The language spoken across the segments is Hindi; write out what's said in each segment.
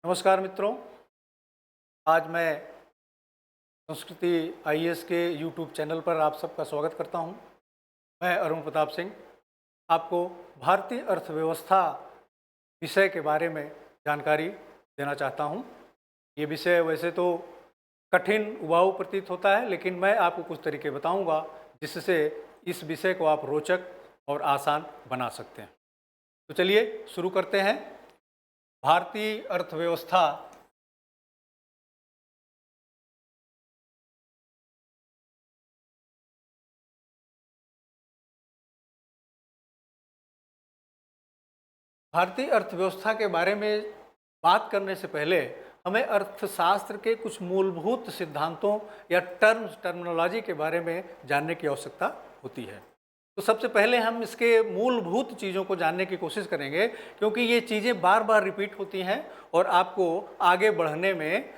नमस्कार मित्रों। आज मैं संस्कृति आईएएस के यूट्यूब चैनल पर आप सबका स्वागत करता हूं। मैं अरुण प्रताप सिंह आपको भारतीय अर्थव्यवस्था विषय के बारे में जानकारी देना चाहता हूं। ये विषय वैसे तो कठिन उबाऊ प्रतीत होता है, लेकिन मैं आपको कुछ तरीके बताऊंगा जिससे इस विषय को आप रोचक और आसान बना सकते हैं। तो चलिए शुरू करते हैं। भारतीय अर्थव्यवस्था भारतीय अर्थव्यवस्था के बारे में बात करने से पहले हमें अर्थशास्त्र के कुछ मूलभूत सिद्धांतों या टर्मिनोलॉजी के बारे में जानने की आवश्यकता होती है। तो सबसे पहले हम इसके मूलभूत चीज़ों को जानने की कोशिश करेंगे, क्योंकि ये चीज़ें बार बार रिपीट होती हैं और आपको आगे बढ़ने में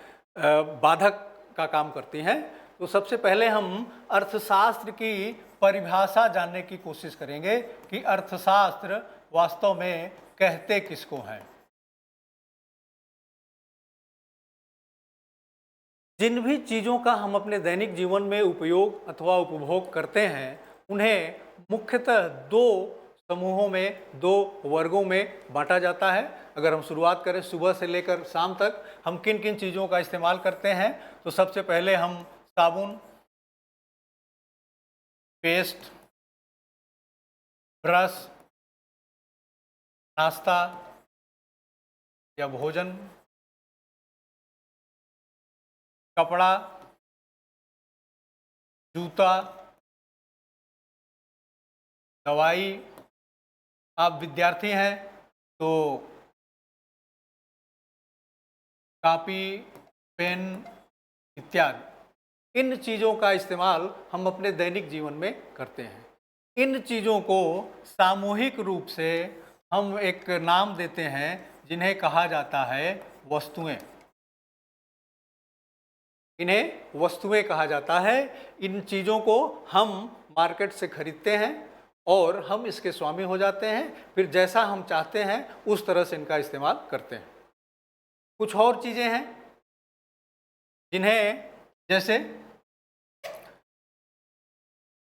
बाधक का काम करती हैं। तो सबसे पहले हम अर्थशास्त्र की परिभाषा जानने की कोशिश करेंगे कि अर्थशास्त्र वास्तव में कहते किसको हैं। जिन भी चीज़ों का हम अपने दैनिक जीवन में उपयोग अथवा उपभोग करते हैं, उन्हें मुख्यतः दो समूहों में, दो वर्गों में बांटा जाता है। अगर हम शुरुआत करें सुबह से लेकर शाम तक हम किन किन चीज़ों का इस्तेमाल करते हैं, तो सबसे पहले हम साबुन, पेस्ट, ब्रश, नाश्ता या भोजन, कपड़ा, जूता, दवाई। आप विद्यार्थी हैं तो कापी, पेन इत्यादि इन चीज़ों का इस्तेमाल हम अपने दैनिक जीवन में करते हैं। इन चीज़ों को सामूहिक रूप से हम एक नाम देते हैं जिन्हें कहा जाता है वस्तुएं। इन्हें वस्तुएं कहा जाता है। इन चीज़ों को हम मार्केट से खरीदते हैं और हम इसके स्वामी हो जाते हैं। फिर जैसा हम चाहते हैं उस तरह से इनका इस्तेमाल करते हैं। कुछ और चीज़ें हैं जिन्हें, जैसे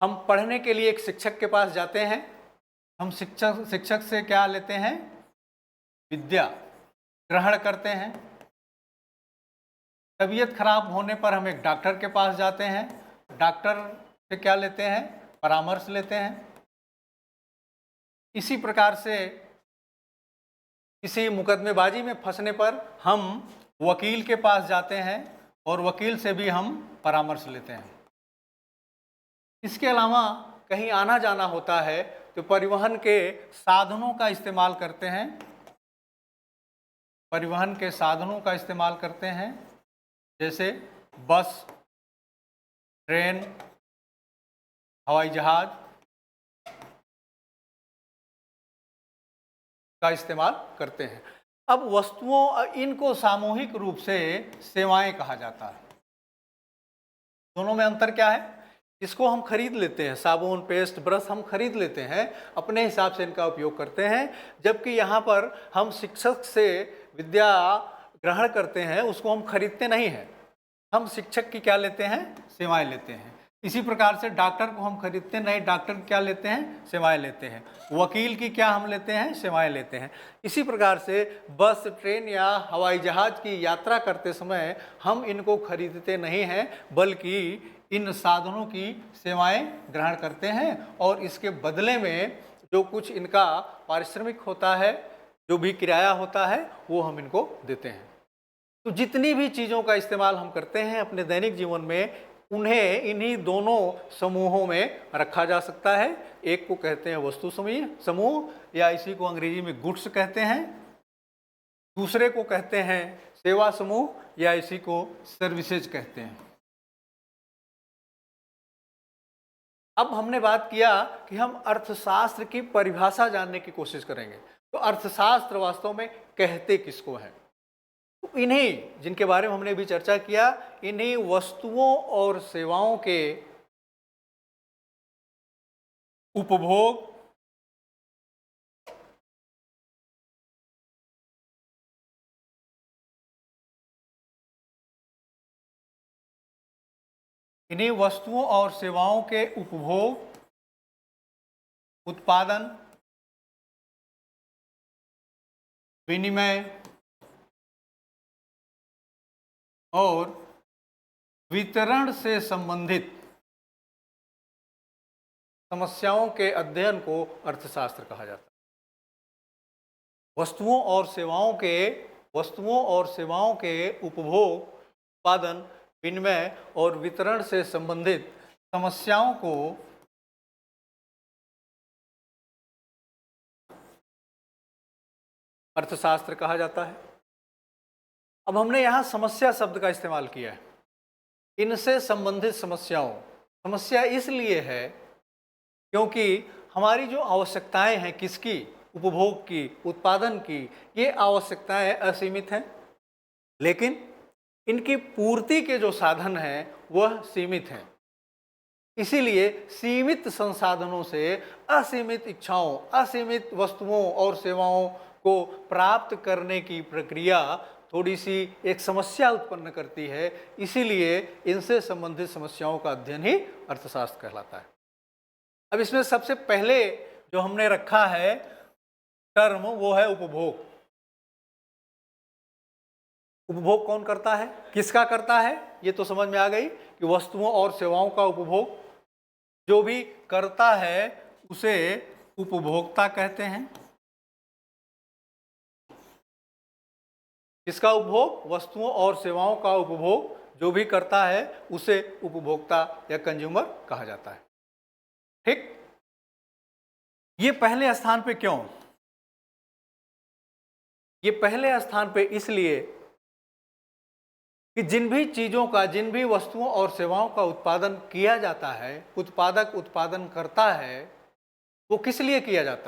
हम पढ़ने के लिए एक शिक्षक के पास जाते हैं, हम शिक्षक से क्या लेते हैं? विद्या ग्रहण करते हैं। तबीयत खराब होने पर हम एक डॉक्टर के पास जाते हैं, डॉक्टर से क्या लेते हैं? परामर्श लेते हैं। इसी प्रकार से किसी मुकदमेबाजी में फंसने पर हम वकील के पास जाते हैं और वकील से भी हम परामर्श लेते हैं। इसके अलावा कहीं आना जाना होता है तो परिवहन के साधनों का इस्तेमाल करते हैं। परिवहन के साधनों का इस्तेमाल करते हैं, जैसे बस, ट्रेन, हवाई जहाज का इस्तेमाल करते हैं। अब वस्तुओं, इनको सामूहिक रूप से सेवाएं कहा जाता है। दोनों में अंतर क्या है? इसको हम खरीद लेते हैं, साबुन, पेस्ट, ब्रश हम खरीद लेते हैं, अपने हिसाब से इनका उपयोग करते हैं। जबकि यहाँ पर हम शिक्षक से विद्या ग्रहण करते हैं, उसको हम खरीदते नहीं हैं, हम शिक्षक की क्या लेते हैं? सेवाएं लेते हैं। इसी प्रकार से डॉक्टर को हम खरीदते नहीं, डॉक्टर क्या लेते हैं? सेवाएं लेते हैं। वकील की क्या हम लेते हैं? सेवाएं लेते हैं। इसी प्रकार से बस, ट्रेन या हवाई जहाज की यात्रा करते समय हम इनको खरीदते नहीं हैं, बल्कि इन साधनों की सेवाएं ग्रहण करते हैं और इसके बदले में जो कुछ इनका पारिश्रमिक होता है, जो भी किराया होता है, वो हम इनको देते हैं। तो जितनी भी चीज़ों का इस्तेमाल हम करते हैं अपने दैनिक जीवन में, उन्हें इन्हीं दोनों समूहों में रखा जा सकता है। एक को कहते हैं वस्तु समूह, या इसी को अंग्रेजी में गुड्स कहते हैं। दूसरे को कहते हैं सेवा समूह, या इसी को सर्विसेज कहते हैं। अब हमने बात किया कि हम अर्थशास्त्र की परिभाषा जानने की कोशिश करेंगे। तो अर्थशास्त्र वास्तव में कहते किसको है? तो इन्हीं, जिनके बारे में हमने अभी चर्चा किया, इन्हीं वस्तुओं और सेवाओं के उपभोग, इन्हीं वस्तुओं और सेवाओं के उपभोग, उत्पादन, विनिमय और वितरण से संबंधित समस्याओं के अध्ययन को अर्थशास्त्र कहा जाता है। वस्तुओं और सेवाओं के उपभोग, उत्पादन, विनिमय और वितरण से संबंधित समस्याओं को अर्थशास्त्र कहा जाता है। अब हमने यहाँ समस्या शब्द का इस्तेमाल किया है। इनसे संबंधित समस्या इसलिए है क्योंकि हमारी जो आवश्यकताएं हैं, किसकी? उपभोग की, उत्पादन की, ये आवश्यकताएं असीमित हैं, लेकिन इनकी पूर्ति के जो साधन हैं वह सीमित हैं। इसीलिए सीमित संसाधनों से असीमित इच्छाओं, असीमित वस्तुओं और सेवाओं को प्राप्त करने की प्रक्रिया थोड़ी सी एक समस्या उत्पन्न करती है। इसीलिए इनसे संबंधित समस्याओं का अध्ययन ही अर्थशास्त्र कहलाता है। अब इसमें सबसे पहले जो हमने रखा है टर्म, वो है उपभोग। उपभोग कौन करता है, किसका करता है? ये तो समझ में आ गई कि वस्तुओं और सेवाओं का उपभोग जो भी करता है उसे उपभोक्ता कहते हैं। किसका उपभोग? वस्तुओं और सेवाओं का उपभोग जो भी करता है उसे उपभोक्ता या कंज्यूमर कहा जाता है। ठीक, ये पहले स्थान पे क्यों? ये पहले स्थान पे इसलिए कि जिन भी चीजों का, जिन भी वस्तुओं और सेवाओं का उत्पादन किया जाता है, उत्पादक उत्पादन करता है, वो किस लिए किया जाता है?